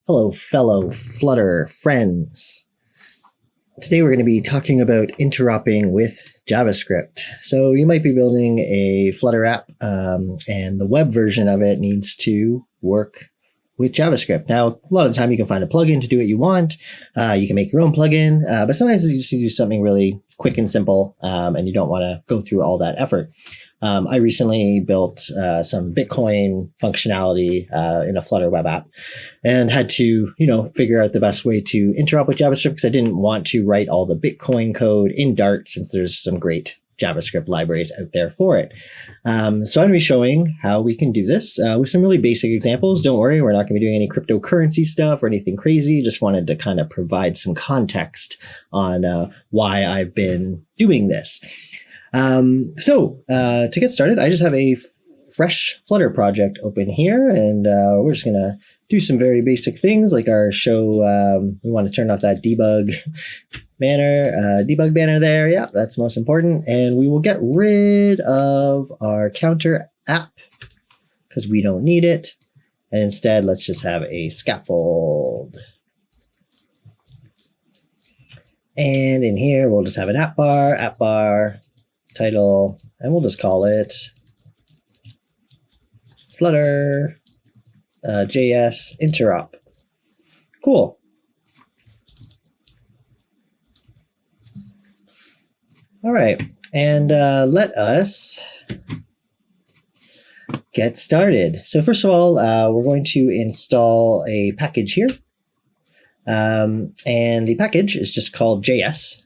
Hello, fellow Flutter friends. Today we're going to be talking about interoping with JavaScript. So you might be building a Flutter app and the web version of it needs to work with JavaScript. Now, a lot of the time you can find a plugin to do what you want. You can make your own plugin, but sometimes you just need to do something really quick and simple and you don't want to go through all that effort. I recently built some Bitcoin functionality in a Flutter web app and had to, figure out the best way to interop with JavaScript because I didn't want to write all the Bitcoin code in Dart since there's some great JavaScript libraries out there for it. So I'm going to be showing how we can do this with some really basic examples. Don't worry, we're not going to be doing any cryptocurrency stuff or anything crazy. Just wanted to kind of provide some context on why I've been doing this. To get started, I just have a fresh Flutter project open here, and we're just going to do some very basic things like our show. We want to turn off that debug banner there. Yeah, that's most important. And we will get rid of our counter app because we don't need it. And instead, let's just have a scaffold. And in here, we'll just have an app bar, title, and we'll just call it Flutter JS Interop. Cool. All right, and let us get started. So first of all, we're going to install a package here. And the package is just called JS,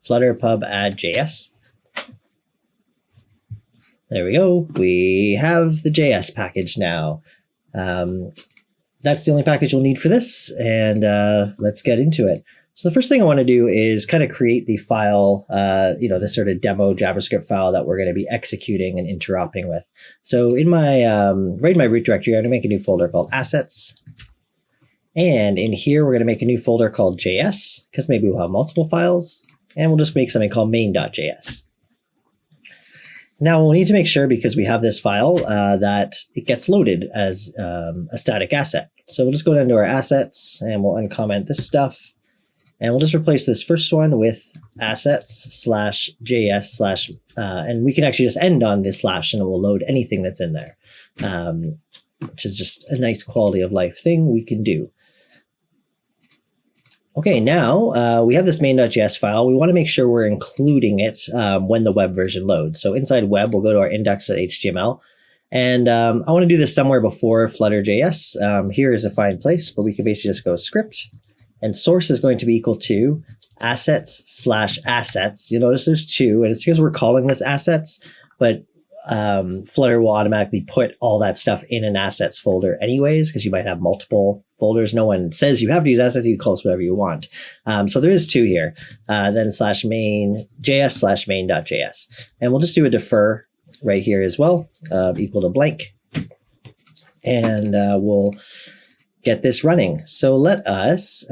Flutter pub add JS. There we go. We have the JS package now. That's the only package we'll need for this, and let's get into it. So the first thing I want to do is kind of create the file, this sort of demo JavaScript file that we're going to be executing and interoping with. So in my right in my root directory, I'm going to make a new folder called assets. And in here, we're going to make a new folder called JS, because maybe we'll have multiple files. And we'll just make something called main.js. Now we'll need to make sure, because we have this file, that it gets loaded as a static asset. So we'll just go down to our assets and we'll uncomment this stuff. And we'll just replace this first one with assets/js/ and we can actually just end on this slash and it will load anything that's in there, which is just a nice quality of life thing we can do. Okay, now we have this main.js file. We want to make sure we're including it when the web version loads. So inside web, we'll go to our index.html. And I want to do this somewhere before Flutter.js. Here is a fine place, but we can basically just go script. And source is going to be equal to assets/assets. You'll notice there's two, and it's because we're calling this assets, but Flutter will automatically put all that stuff in an assets folder anyways, because you might have multiple folders. No one says you have to use assets. You can call this whatever you want. So there is two here. Then /main JS/main.js. And we'll just do a defer right here as well, equal to blank. And we'll get this running. So let us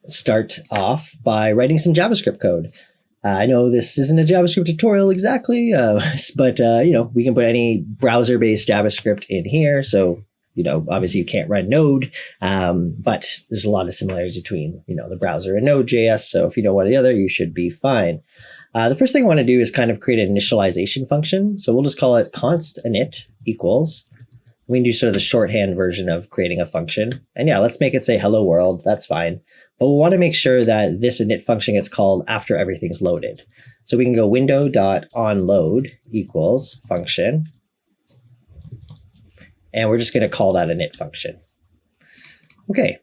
start off by writing some JavaScript code. I know this isn't a JavaScript tutorial exactly, but we can put any browser-based JavaScript in here. So, obviously you can't run Node, but there's a lot of similarities between, the browser and Node.js. So if you know one or the other, you should be fine. The first thing I want to do is kind of create an initialization function. So we'll just call it const init equals. We can do sort of the shorthand version of creating a function. And yeah, let's make it say hello world. That's fine. But we'll want to make sure that this init function gets called after everything's loaded. So we can go window.onload equals function. And we're just going to call that init function. Okay,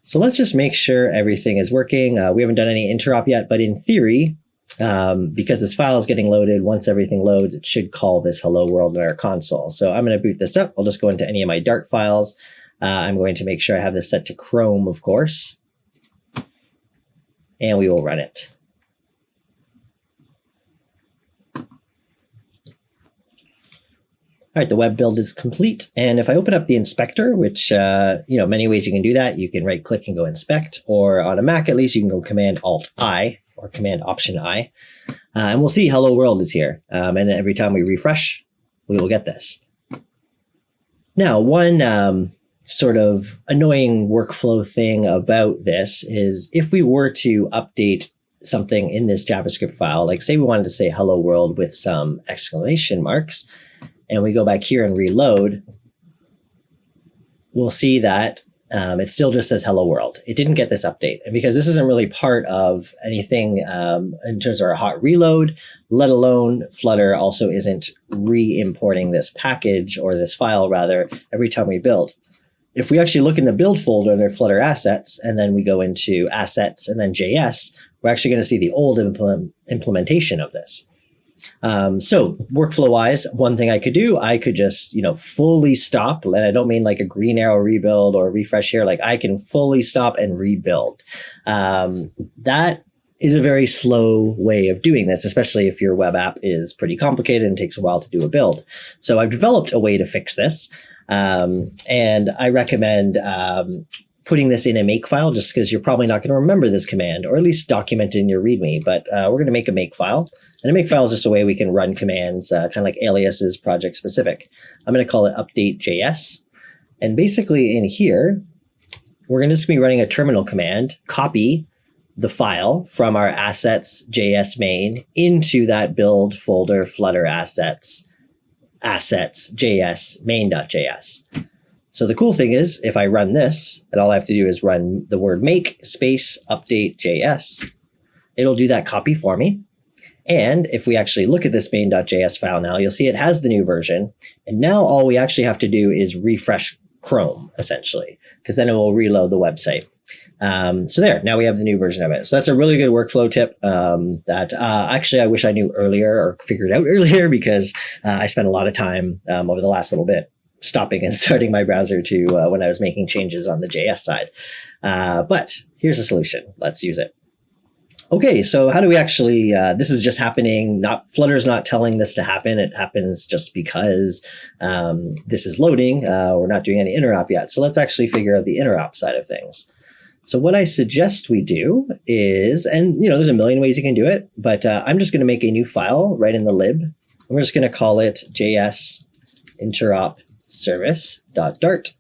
so let's just make sure everything is working. We haven't done any interop yet, but in theory, because this file is getting loaded, once everything loads, it should call this hello world in our console. So I'm going to boot this up. I'll just go into any of my Dart files. I'm going to make sure I have this set to Chrome, of course. And we will run it. All right, the web build is complete. And if I open up the inspector, which, many ways you can do that. You can right click and go inspect, or on a Mac, at least you can go Command-Alt-I or Command-Option-I. And we'll see hello world is here. And every time we refresh, we will get this. Now, one sort of annoying workflow thing about this is if we were to update something in this JavaScript file, like say we wanted to say hello world with some exclamation marks, and we go back here and reload, we'll see that it still just says hello world. It didn't get this update. And because this isn't really part of anything in terms of our hot reload, let alone Flutter also isn't re-importing this package or this file rather every time we build. If we actually look in the build folder under Flutter assets, and then we go into assets and then JS, we're actually going to see the old implementation of this. So workflow wise, one thing I could do, I could just, fully stop. And I don't mean like a green arrow rebuild or refresh here. Like I can fully stop and rebuild. That is a very slow way of doing this, especially if your web app is pretty complicated and takes a while to do a build. So I've developed a way to fix this. And I recommend, putting this in a make file just because you're probably not going to remember this command, or at least document it in your README. But we're going to make a make file. And a make file is just a way we can run commands, kind of like aliases, project specific. I'm going to call it update.js. And basically in here, we're going to just be running a terminal command, copy the file from our assets.js main into that build folder Flutter assets.js main.js. So the cool thing is, if I run this, and all I have to do is run the word make space update.js, it'll do that copy for me. And if we actually look at this main.js file now, you'll see it has the new version. And now all we actually have to do is refresh Chrome, essentially, because then it will reload the website. So there, now we have the new version of it. So that's a really good workflow tip that actually I wish I knew earlier or figured out earlier, because I spent a lot of time over the last little bit stopping and starting my browser to when I was making changes on the JS side. But here's a solution. Let's use it. Okay, so how do we actually, this is just happening, Flutter's not telling this to happen. It happens just because this is loading. We're not doing any interop yet. So let's actually figure out the interop side of things. So what I suggest we do is, and there's a million ways you can do it, but I'm just going to make a new file right in the lib. And we're just going to call it JS interop service.dart.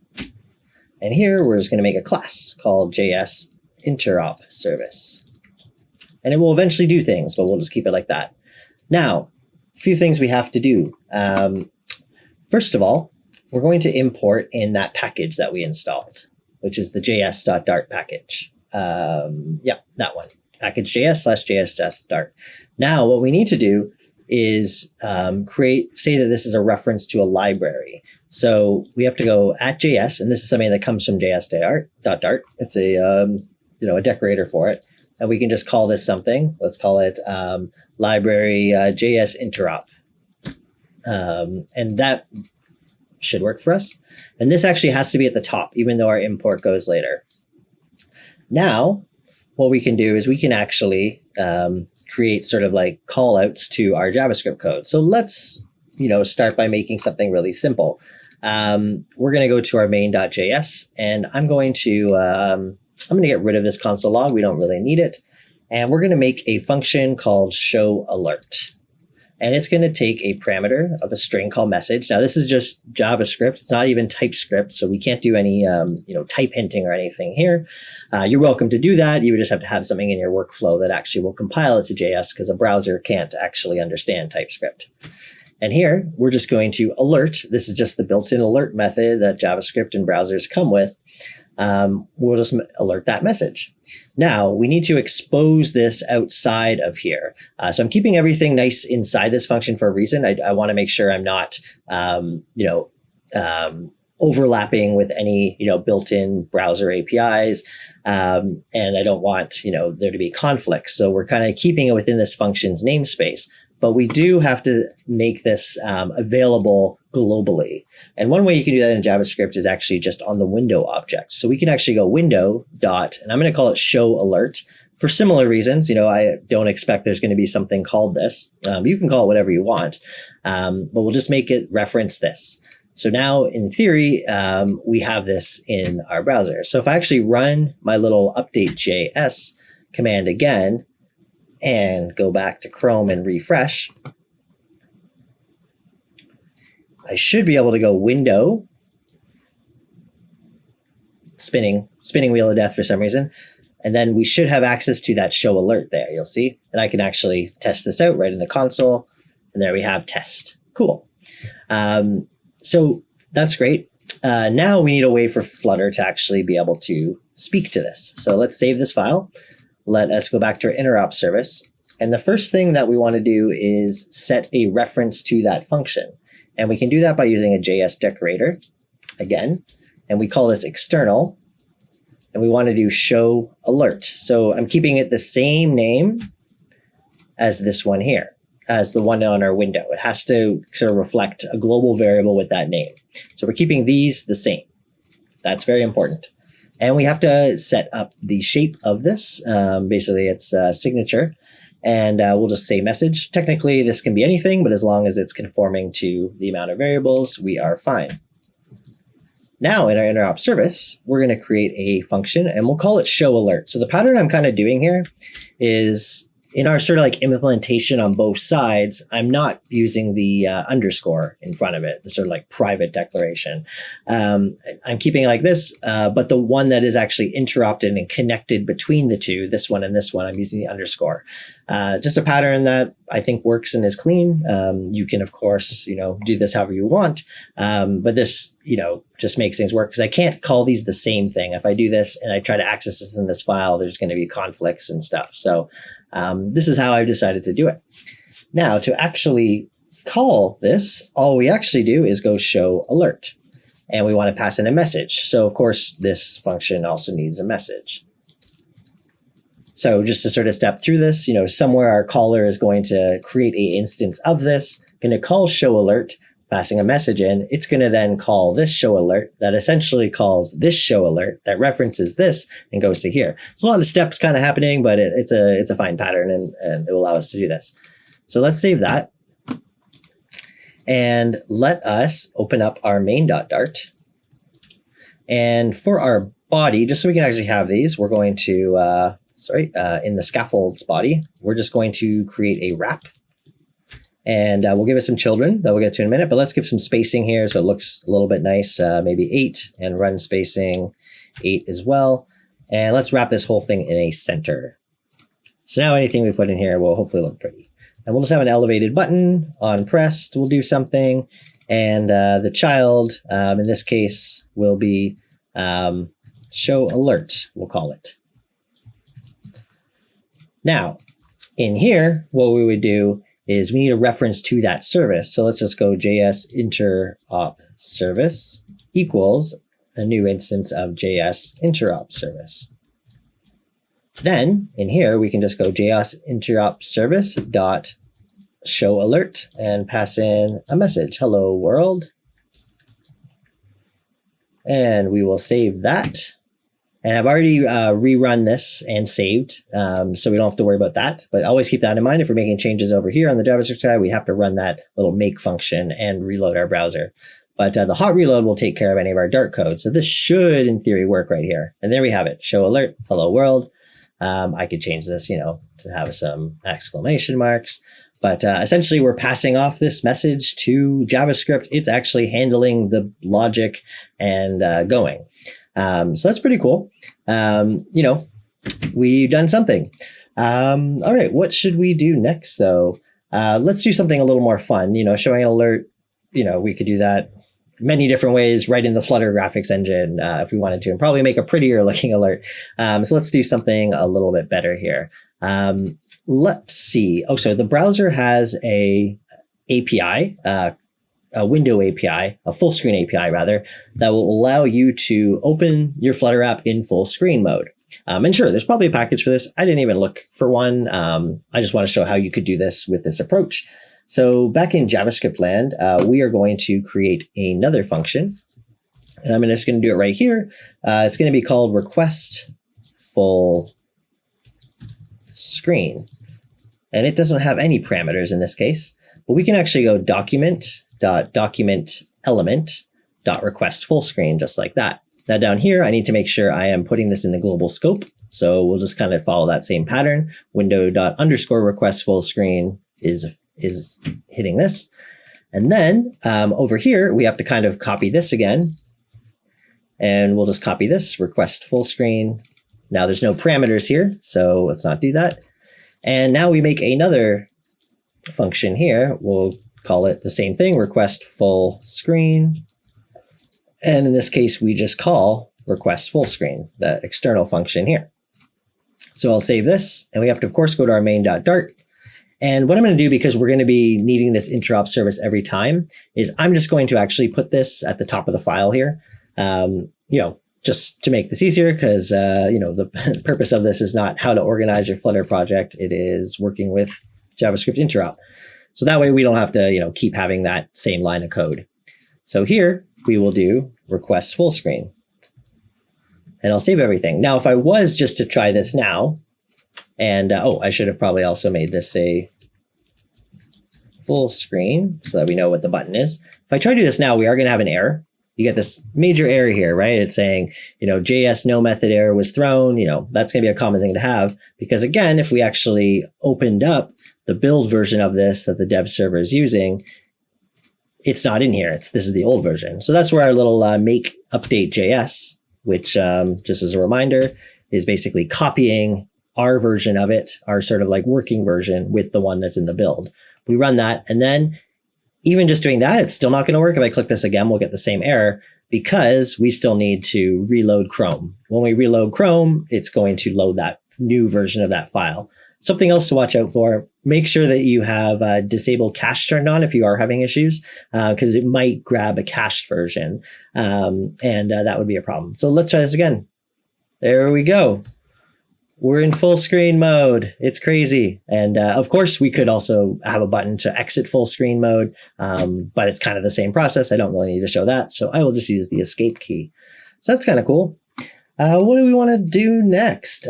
And here we're just going to make a class called JS interop service. And it will eventually do things, but we'll just keep it like that. Now, a few things we have to do. First of all, we're going to import in that package that we installed, which is the js.dart package. Yeah, that one. Package.js/js.dart. Now, what we need to do is say that this is a reference to a library. So we have to go @js, and this is something that comes from js.dart. It's a decorator for it. And we can just call this something. Let's call it library JS interop. And that should work for us. And this actually has to be at the top, even though our import goes later. Now, what we can do is we can actually create sort of like call outs to our JavaScript code. So let's, start by making something really simple. We're going to go to our main.js, and I'm going to get rid of this console log. We don't really need it. And we're going to make a function called show alert. And it's going to take a parameter of a string called message. Now, this is just JavaScript. It's not even TypeScript, so we can't do any type hinting or anything here. You're welcome to do that. You would just have to have something in your workflow that actually will compile it to JS, because a browser can't actually understand TypeScript. And here, we're just going to alert. This is just the built-in alert method that JavaScript and browsers come with. We'll just alert that message. Now, we need to expose this outside of here. So I'm keeping everything nice inside this function for a reason. I want to make sure I'm not, overlapping with any, built-in browser APIs. And I don't want, there to be conflicts. So we're kind of keeping it within this function's namespace. But we do have to make this available globally. And one way you can do that in JavaScript is actually just on the window object. So we can actually go window dot, and I'm going to call it show alert for similar reasons. I don't expect there's going to be something called this. You can call it whatever you want, but we'll just make it reference this. So now in theory, we have this in our browser. So if I actually run my little update.js command again, and go back to Chrome and refresh, I should be able to go window spinning wheel of death for some reason. And then we should have access to that show alert there, you'll see. And I can actually test this out right in the console. And there we have test. Cool. So that's great. Now we need a way for Flutter to actually be able to speak to this. So let's save this file. Let us go back to our Interop service. And the first thing that we want to do is set a reference to that function. And we can do that by using a JS decorator again. And we call this external. And we want to do show alert. So I'm keeping it the same name as this one here, as the one on our window. It has to sort of reflect a global variable with that name. So we're keeping these the same. That's very important. And we have to set up the shape of this. Basically, it's a signature. And we'll just say message. Technically, this can be anything, but as long as it's conforming to the amount of variables, we are fine. Now in our interop service, we're going to create a function and we'll call it show alert. So the pattern I'm kind of doing here is in our sort of like implementation on both sides, I'm not using the underscore in front of it, the sort of like private declaration. I'm keeping it like this, but the one that is actually interrupted and connected between the two, this one and this one, I'm using the underscore. Just a pattern that I think works and is clean. You can, of course, do this however you want. But this, just makes things work because I can't call these the same thing. If I do this and I try to access this in this file, there's going to be conflicts and stuff. So this is how I've decided to do it. Now, to actually call this, all we actually do is go show alert. And we want to pass in a message. So, of course, this function also needs a message. So just to sort of step through this, somewhere our caller is going to create an instance of this, going to call show alert, passing a message in. It's going to then call this show alert that essentially calls this show alert that references this and goes to here. So a lot of steps kind of happening, but it's a fine pattern and it will allow us to do this. So let's save that. And let us open up our main.dart. And for our body, just so we can actually have these, we're going to... in the scaffolds body, we're just going to create a wrap and we'll give it some children that we'll get to in a minute, but let's give some spacing here so it looks a little bit nice, maybe 8 and run spacing 8 as well. And let's wrap this whole thing in a center. So now anything we put in here will hopefully look pretty. And we'll just have an elevated button on pressed, we'll do something. And the child, in this case, will be show alert, we'll call it. Now, in here, what we would do is we need a reference to that service. So let's just go JS interop service equals a new instance of JS interop service. Then in here, we can just go JS interop service dot show alert and pass in a message. Hello world. And we will save that. And I've already rerun this and saved, so we don't have to worry about that. But always keep that in mind. If we're making changes over here on the JavaScript side, we have to run that little make function and reload our browser. But the hot reload will take care of any of our Dart code. So this should, in theory, work right here. And there we have it. Show alert, hello world. I could change this, to have some exclamation marks. But essentially, we're passing off this message to JavaScript. It's actually handling the logic and going. So that's pretty cool. We've done something. All right, what should we do next though? Let's do something a little more fun, showing an alert. We could do that many different ways right in the Flutter graphics engine if we wanted to, and probably make a prettier looking alert. So let's do something a little bit better here. Let's see. Oh, so the browser has a API, a window API, a full screen API rather, that will allow you to open your Flutter app in full screen mode. And sure, there's probably a package for this. I didn't even look for one. I just want to show how you could do this with this approach. So back in JavaScript land, we are going to create another function. And I'm just going to do it right here. It's going to be called request full screen. And it doesn't have any parameters in this case, but we can actually go document.element.request full screen, just like that. Now down here, I need to make sure I am putting this in the global scope. So we'll just kind of follow that same pattern. Window._request full screen is hitting this. And then over here, we have to kind of copy this again And we'll just copy this, request full screen. Now there's no parameters here, so let's not do that. And now we make another function here. We'll call it the same thing, request full screen. And in this case, we just call request full screen, the external function here. So I'll save this, and we have to, of course, go to our main.dart. And what I'm going to do, because we're going to be needing this interop service every time, is I'm just going to actually put this at the top of the file here, just to make this easier, because, the purpose of this is not how to organize your Flutter project. It is working with JavaScript interop. So that way we don't have to, keep having that same line of code. So here we will do request full screen. And I'll save everything. Now, if I was just to try this now, and I should have probably also made this a full screen so that we know what the button is. If I try to do this now, we are going to have an error. You get this major error here, right? It's saying, JS no method error was thrown. That's going to be a common thing to have, because again, if we actually opened up the build version of this that the dev server is using, it's not in here. This is the old version. So that's where our little make update JS, which just as a reminder, is basically copying our version of it, our sort of like working version, with the one that's in the build. We run that, and then even just doing that, it's still not going to work. If I click this again, we'll get the same error, because we still need to reload Chrome. When we reload Chrome, it's going to load that new version of that file. Something else to watch out for, make sure that you have disabled cache turned on if you are having issues, because it might grab a cached version, and that would be a problem. So let's try this again. There we go. We're in full screen mode. It's crazy. And of course, we could also have a button to exit full screen mode, but it's kind of the same process. I don't really need to show that. So I will just use the escape key. So that's kind of cool. What do we want to do next?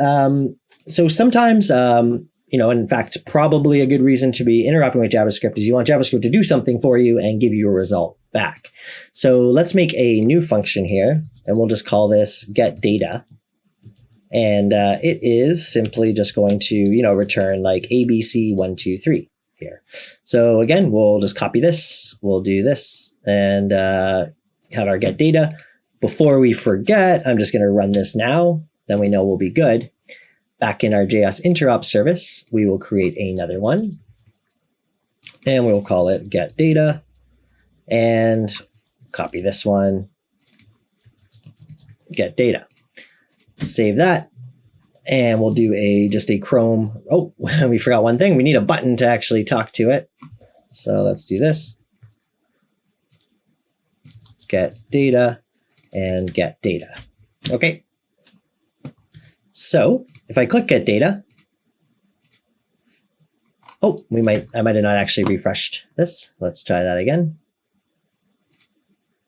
So sometimes, in fact, probably a good reason to be interacting with JavaScript is you want JavaScript to do something for you and give you a result back. So let's make a new function here, and we'll just call this getData. And it is simply just going to, return like ABC123 here. So again, we'll just copy this. We'll do this and have our getData. Before we forget, I'm just going to run this now. Then we know we'll be good. Back in our JS interop service, we will create another one. And we'll call it getData. And copy this one. getData. Save that, and we'll do just a Chrome. Oh, we forgot one thing. We need a button to actually talk to it. So let's do this. getData and getData. Okay. So if I click getData, I might have not actually refreshed this. Let's try that again.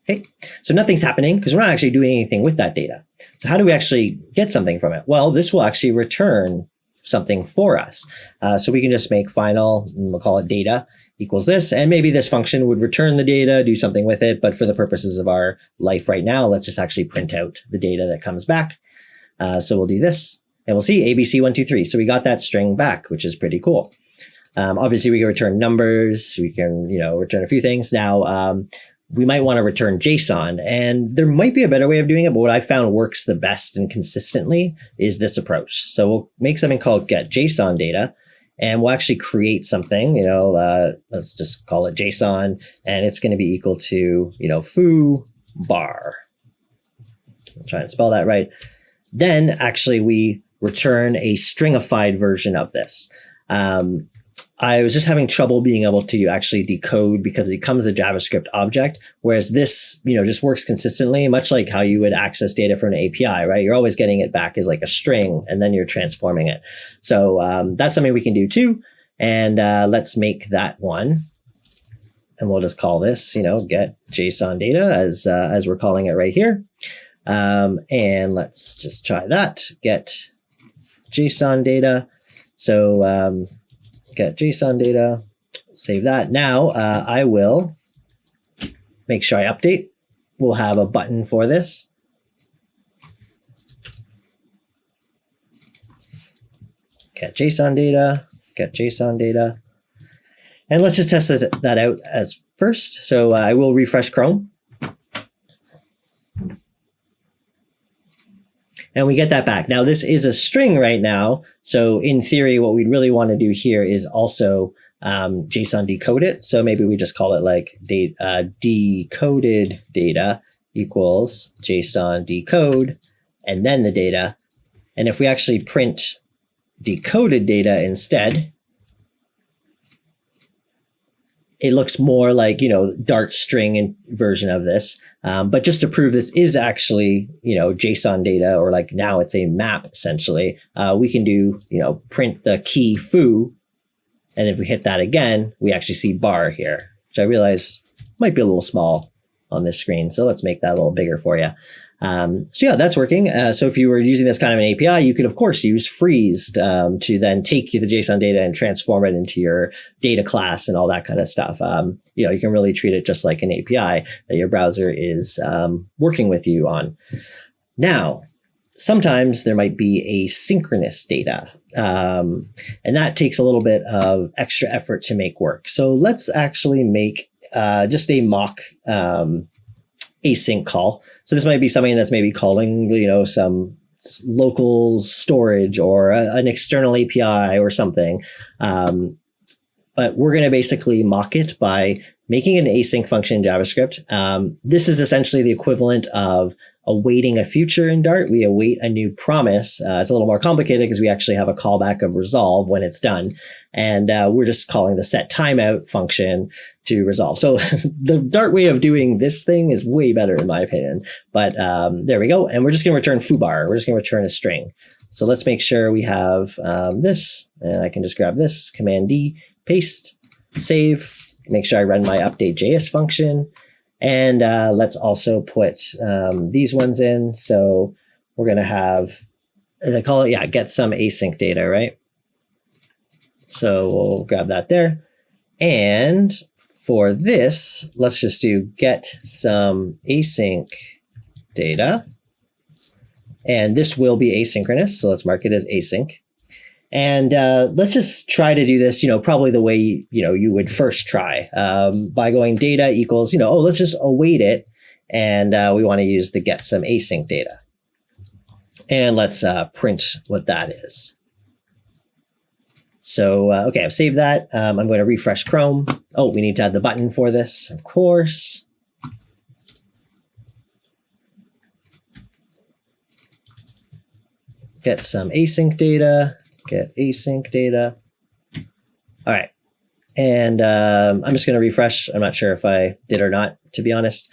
Okay, so nothing's happening because we're not actually doing anything with that data. So how do we actually get something from it? Well, this will actually return something for us. So we can just make final, and we'll call it data equals this. And maybe this function would return the data, do something with it. But for the purposes of our life right now, let's just actually print out the data that comes back. So we'll do this, and we'll see ABC123. So we got that string back, which is pretty cool. Obviously, we can return numbers. We can, return a few things. Now, we might want to return JSON, and there might be a better way of doing it, but what I found works the best and consistently is this approach. So we'll make something called getJSONData, and we'll actually create something, let's just call it JSON, and it's going to be equal to, foo bar. I'll try and spell that right. Then actually we return a stringified version of this. I was just having trouble being able to actually decode because it becomes a JavaScript object, whereas this, just works consistently, much like how you would access data from an API, right? You're always getting it back as like a string, and then you're transforming it. So that's something we can do too. And let's make that one. And we'll just call this, get JSON data as we're calling it right here. And let's just try that, get JSON data. So get JSON data, save that. Now I will make sure I update. We'll have a button for this. Get JSON data, get JSON data. And let's just test that out as first. So I will refresh Chrome. and we get that back. Now this is a string right now. So in theory, what we'd really want to do here is also JSON decode it. So maybe we just call it like decoded data equals JSON decode and then the data. And if we actually print decoded data instead, it looks more like, Dart string version of this. But just to prove this is actually, JSON data, or like now it's a map essentially, we can do, print the key foo. And if we hit that again, we actually see bar here, which I realize might be a little small on this screen. So let's make that a little bigger for you. So yeah, that's working. So if you were using this kind of an API, you could of course use freeze to then take the JSON data and transform it into your data class and all that kind of stuff. You can really treat it just like an API that your browser is working with you on. Now, sometimes there might be asynchronous data, and that takes a little bit of extra effort to make work. So let's actually make just a mock async call. So this might be something that's maybe calling, some local storage or an external API or something. But we're going to basically mock it by making an async function in JavaScript. This is essentially the equivalent of awaiting a future in Dart. We await a new promise. It's a little more complicated because we actually have a callback of resolve when it's done. And we're just calling the set timeout function to resolve. So the Dart way of doing this thing is way better in my opinion. But there we go. And we're just going to return foobar. We're just going to return a string. So let's make sure we have this. And I can just grab this, Command D, paste, save, make sure I run my update.js function. And let's also put these ones in. So we're going to have, they call it, get some async data, right? So we'll grab that there. And for this, let's just do get some async data. And this will be asynchronous. So let's mark it as async. And let's just try to do this, probably the way, you would first try by going data equals, let's just await it. And we want to use the get some async data. And let's print what that is. So, okay, I've saved that. I'm going to refresh Chrome. Oh, we need to add the button for this, of course. Get some async data. Get async data. All right. And I'm just going to refresh. I'm not sure if I did or not, to be honest.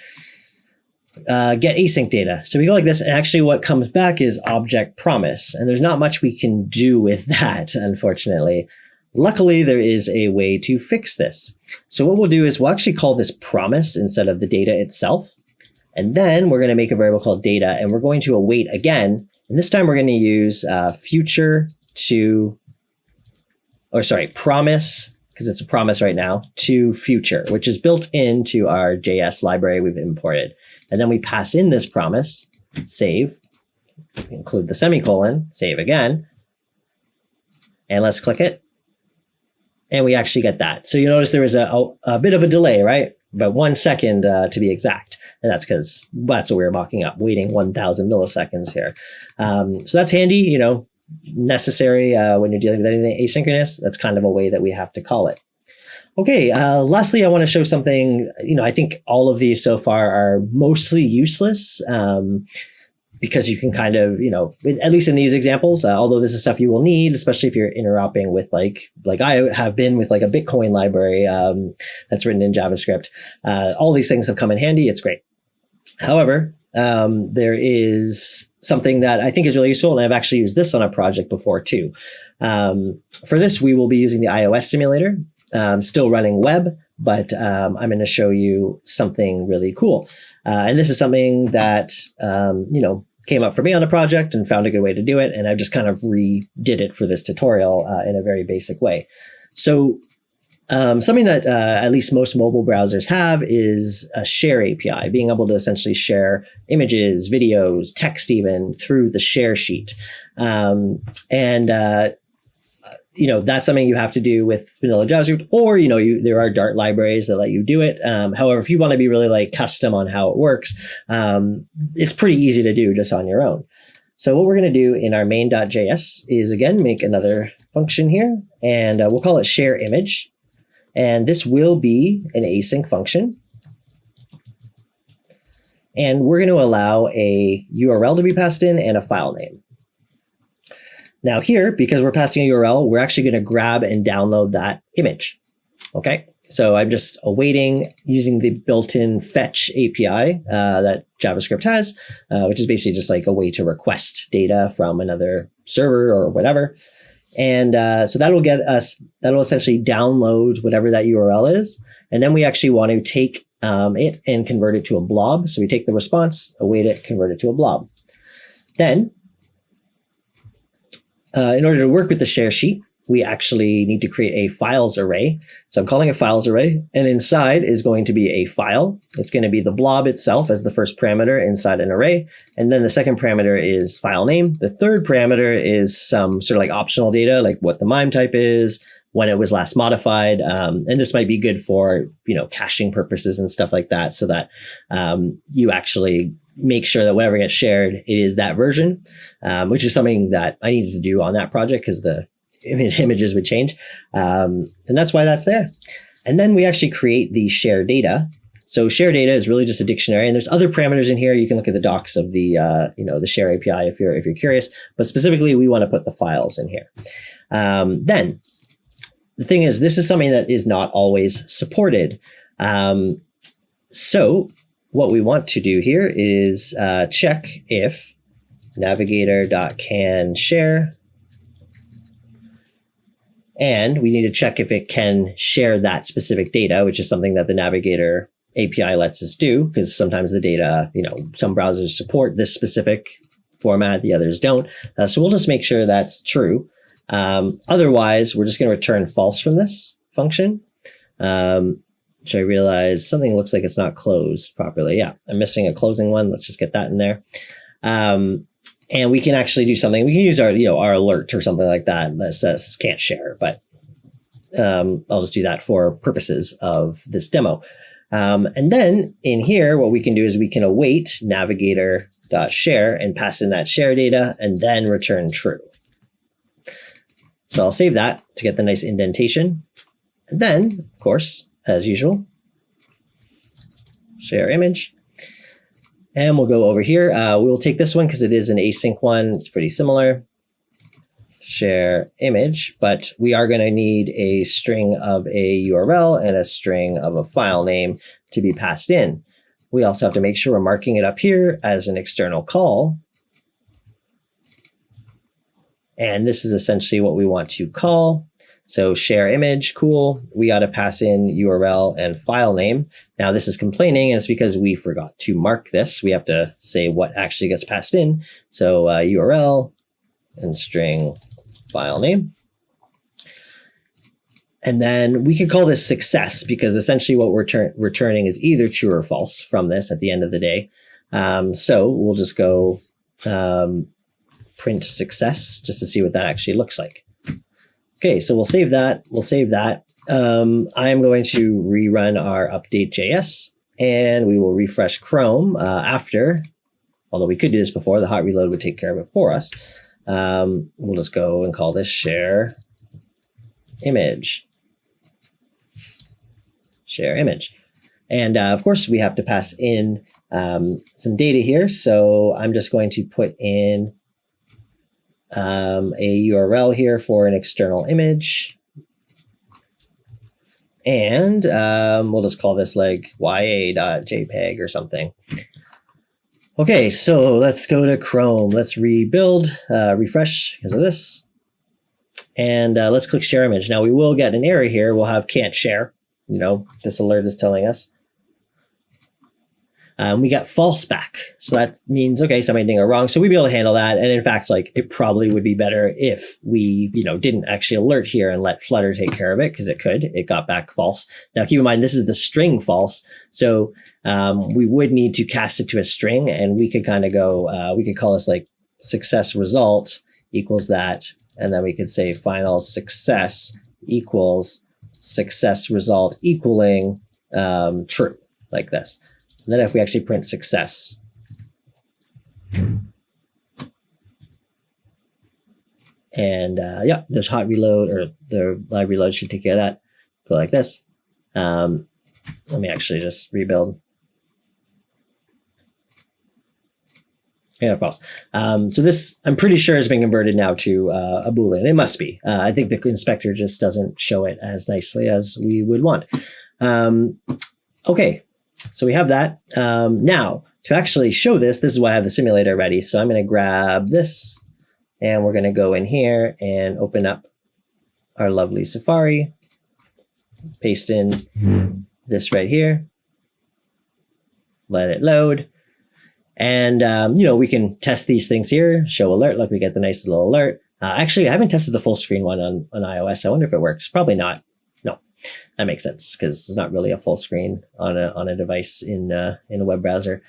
Get async data. So we go like this, and actually what comes back is object promise. And there's not much we can do with that, unfortunately. Luckily, there is a way to fix this. So what we'll do is we'll actually call this promise instead of the data itself. And then we're going to make a variable called data, and we're going to await again. And this time we're going to use future to, promise, because it's a promise right now, to future, which is built into our JS library we've imported. And then we pass in this promise, save, include the semicolon, save again, and let's click it. And we actually get that. So you notice there was a bit of a delay, right? About 1 second to be exact. And that's because that's what we were mocking up, waiting 1,000 milliseconds here. So that's handy, necessary when you're dealing with anything asynchronous. That's kind of a way that we have to call it. Okay, lastly, I want to show something, I think all of these so far are mostly useless because you can kind of, at least in these examples, although this is stuff you will need, especially if you're interoping with like I have been with like a Bitcoin library that's written in JavaScript. All these things have come in handy. It's great. However, there is something that I think is really useful, and I've actually used this on a project before too. For this, we will be using the iOS simulator, still running web, but I'm going to show you something really cool. And this is something that, came up for me on a project and found a good way to do it. And I've just kind of redid it for this tutorial in a very basic way. So something that at least most mobile browsers have is a share API, being able to essentially share images, videos, text even through the share sheet. That's something you have to do with vanilla JavaScript, or, there are Dart libraries that let you do it. However, if you want to be really like custom on how it works, it's pretty easy to do just on your own. So what we're going to do in our main.js is, again, make another function here, and we'll call it share image. And this will be an async function. And we're going to allow a URL to be passed in and a file name. Now here, because we're passing a URL, we're actually going to grab and download that image. Okay, so I'm just awaiting using the built-in fetch API that JavaScript has, which is basically just like a way to request data from another server or whatever. And so that'll essentially download whatever that URL is. And then we actually want to take it and convert it to a blob. So we take the response, await it, convert it to a blob. Then, in order to work with the share sheet, we actually need to create a files array. So I'm calling it files array, and inside is going to be a file. It's going to be the blob itself as the first parameter inside an array. And then the second parameter is file name. The third parameter is some sort of like optional data, like what the MIME type is, when it was last modified. And this might be good for, caching purposes and stuff like that, so that you actually make sure that whenever it gets shared, it is that version, which is something that I needed to do on that project because the images would change. And that's why that's there. And then we actually create the share data. So share data is really just a dictionary, and there's other parameters in here. You can look at the docs of the the share API if you're curious. But specifically, we want to put the files in here. Then the thing is, this is something that is not always supported. So what we want to do here is check if navigator.can_share. And we need to check if it can share that specific data, which is something that the Navigator API lets us do, because sometimes the data, some browsers support this specific format, the others don't. So we'll just make sure that's true. Otherwise, we're just going to return false from this function, which I realize something looks like it's not closed properly. Yeah, I'm missing a closing one. Let's just get that in there. And we can actually do something. We can use our, our alert or something like that says can't share, but I'll just do that for purposes of this demo. And then in here, what we can do is we can await navigator.share and pass in that share data and then return true. So I'll save that to get the nice indentation. And then, of course, as usual, share image. And we'll go over here. We'll take this one because it is an async one. It's pretty similar. Share image, but we are going to need a string of a URL and a string of a file name to be passed in. We also have to make sure we're marking it up here as an external call. And this is essentially what we want to call. So share image, cool. We got to pass in URL and file name. Now this is complaining, and it's because we forgot to mark this. We have to say what actually gets passed in. So URL and string file name. And then we could call this success, because essentially what we're returning is either true or false from this at the end of the day. So we'll just go print success just to see what that actually looks like. Okay, so we'll save that. I'm going to rerun our update.js, and we will refresh Chrome after, although we could do this before, the hot reload would take care of it for us. We'll just go and call this share image. Share image. And of course, we have to pass in some data here. So I'm just going to put in a URL here for an external image. And we'll just call this like ya.jpg or something. Okay, so let's go to Chrome. Let's rebuild, refresh because of this. And let's click share image. Now we will get an error here. We'll have can't share. This alert is telling us. We got false back. So that means, okay, somebody did it wrong. So we'd be able to handle that. And in fact, it probably would be better if we, didn't actually alert here and let Flutter take care of it, because it got back false. Now keep in mind, this is the string false. So we would need to cast it to a string, and we could kind of go, we could call this like success result equals that. And then we could say final success equals success result equaling true, like this. And then if we actually print success, And yeah, this hot reload or the live reload should take care of that. Go like this. Let me actually just rebuild. Yeah, false. So this, I'm pretty sure, has been converted now to a Boolean. It must be. I think the inspector just doesn't show it as nicely as we would want. Okay, so we have that. Now, to actually show this, this is why I have the simulator ready. So I'm going to grab this, and we're going to go in here and open up our lovely Safari. Paste in this right here. Let it load. And, you know, we can test these things here, show alert, like we get the nice little alert. Actually, I haven't tested the full screen one on iOS. I wonder if it works. Probably not. No, that makes sense because it's not really a full screen on a device in a web browser.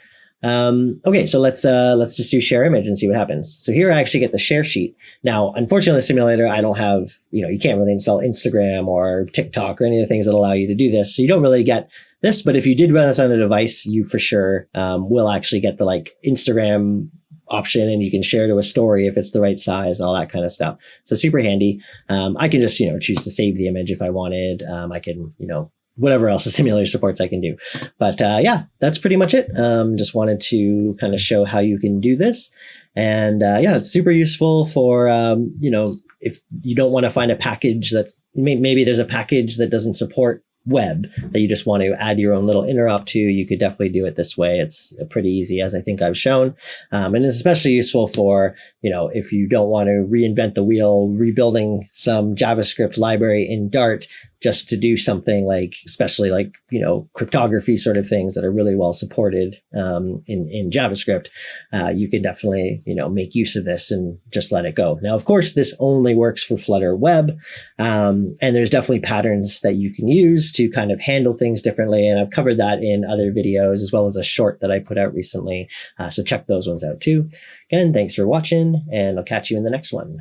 Okay, so let's just do share image and see what happens. So here I actually get the share sheet. Now, unfortunately, the simulator, I don't have, you know, you can't really install Instagram or TikTok or any of the things that allow you to do this. So you don't really get this, but if you did run this on a device, you for sure will actually get the like Instagram option, and you can share to a story if it's the right size and all that kind of stuff. So super handy. I can just, you know, choose to save the image if I wanted. I can, you know, whatever else the simulator supports I can do. But yeah, that's pretty much it. Just wanted to kind of show how you can do this. And yeah, it's super useful for, you know, if you don't want to find a package that's, maybe there's a package that doesn't support web that you just want to add your own little interop to, you could definitely do it this way. It's pretty easy, as I think I've shown. And it's especially useful for, you know, if you don't want to reinvent the wheel, rebuilding some JavaScript library in Dart just to do something like, especially like, you know, cryptography sort of things that are really well supported in JavaScript. You can definitely, you know, make use of this and just let it go. Now, of course, this only works for Flutter web. And there's definitely patterns that you can use to kind of handle things differently. And I've covered that in other videos, as well as a short that I put out recently. So check those ones out too. Again, thanks for watching, and I'll catch you in the next one.